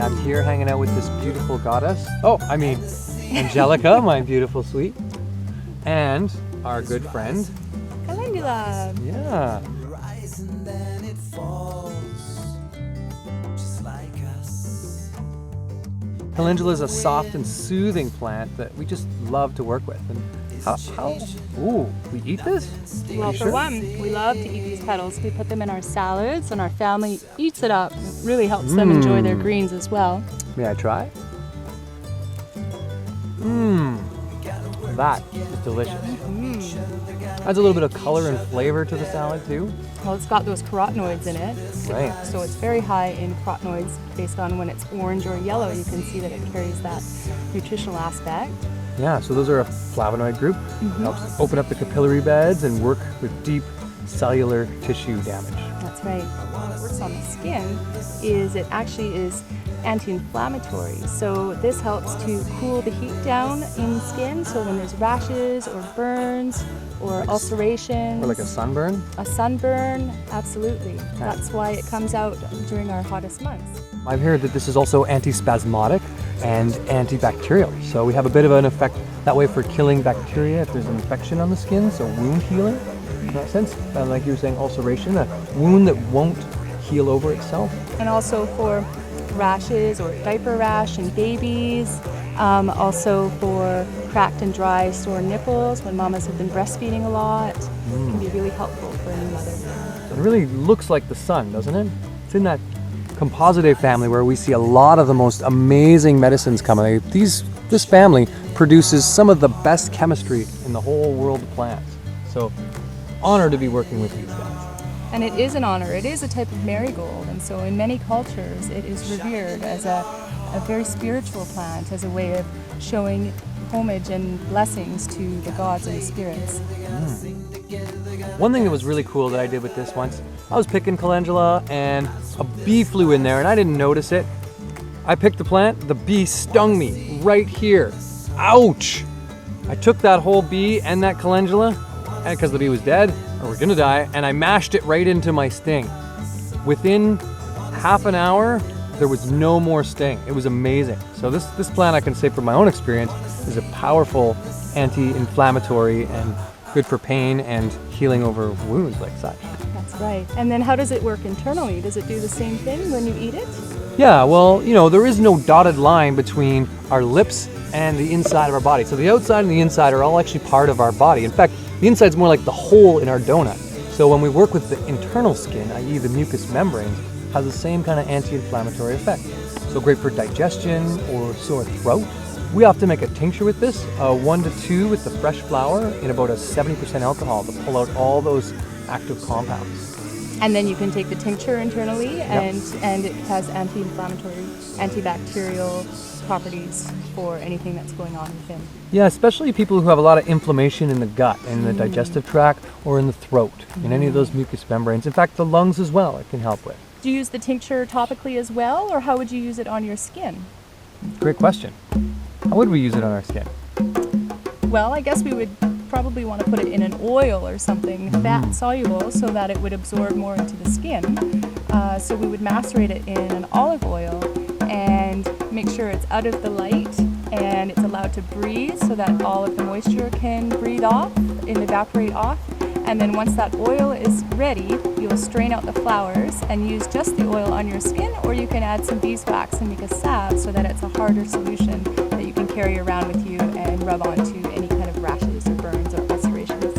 I'm here hanging out with this beautiful goddess. Oh, I mean, Angelica, my beautiful sweet. And our good friend. Calendula. Yeah. Calendula is a soft and soothing plant that we just love to work with. And ooh, we eat this? Well, for one, we love to eat these petals. We put them in our salads and our family eats it up. It really helps them enjoy their greens as well. May I try? That is delicious. Adds a little bit of color and flavor to the salad too. Well, it's got those carotenoids in it. Right. So it's very high in carotenoids based on when it's orange or yellow. You can see that it carries that nutritional aspect. Yeah, so those are a flavonoid group. Helps open up the capillary beds and work with deep cellular tissue damage. That's right. What works on the skin is it actually is anti-inflammatory. So this helps to cool the heat down in skin. So when there's rashes or burns or ulcerations. Or like a sunburn? A sunburn, absolutely. That's why it comes out during our hottest months. I've heard that this is also antispasmodic and antibacterial. So we have a bit of an effect that way for killing bacteria if there's an infection on the skin, so wound healing in that sense. Like you were saying, ulceration, a wound that won't heal over itself. And also for rashes or diaper rash in babies, also for cracked and dry sore nipples when mamas have been breastfeeding a lot. It can be really helpful for a new mother. It really looks like the sun, doesn't it? It's in that Compositae family where we see a lot of the most amazing medicines coming. This family produces some of the best chemistry in the whole world of plants. So, honored to be working with these guys. And it is an honor. It is a type of marigold, and so in many cultures it is revered as a very spiritual plant, as a way of showing homage and blessings to the gods and the spirits. One thing that was really cool that I did with this once, I was picking calendula and a bee flew in there and I didn't notice it. I picked the plant, the bee stung me right here. Ouch! I took that whole bee and that calendula, and because the bee was dead, or we're gonna die, and I mashed it right into my sting. Within half an hour, there was no more sting. It was amazing. So this plant, I can say from my own experience, is a powerful anti-inflammatory and good for pain and healing over wounds like such. That's right. And then how does it work internally? Does it do the same thing when you eat it? Yeah, well, there is no dotted line between our lips and the inside of our body. So the outside and the inside are all actually part of our body. In fact, the inside's more like the hole in our donut. So when we work with the internal skin, i.e. the mucous membranes, has the same kind of anti-inflammatory effect. So great for digestion or sore throat. We often make a tincture with this, 1 to 2 with the fresh flower in about a 70% alcohol to pull out all those active compounds. And then you can take the tincture internally and it has anti-inflammatory, antibacterial properties for anything that's going on within. Yeah, especially people who have a lot of inflammation in the gut, in the digestive tract, or in the throat, in any of those mucous membranes. In fact, the lungs as well it can help with. Do you use the tincture topically as well, or how would you use it on your skin? Great question. How would we use it on our skin? Well, I guess we would probably want to put it in an oil or something fat soluble so that it would absorb more into the skin. So we would macerate it in an olive oil and make sure it's out of the light and it's allowed to breathe so that all of the moisture can breathe off and evaporate off. And then once that oil is ready, you'll strain out the flowers and use just the oil on your skin, or you can add some beeswax and make a salve so that it's a harder solution that you can carry around with you and rub onto any kind of rashes or burns or ulcerations.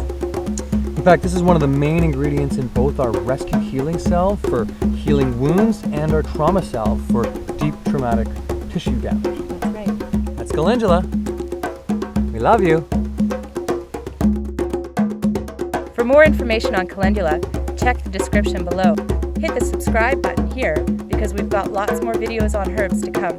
In fact, this is one of the main ingredients in both our rescue healing salve for healing wounds and our trauma salve for deep traumatic tissue damage. That's right. That's Calendula. We love you. For more information on Calendula, check the description below. Hit the subscribe button here because we've got lots more videos on herbs to come.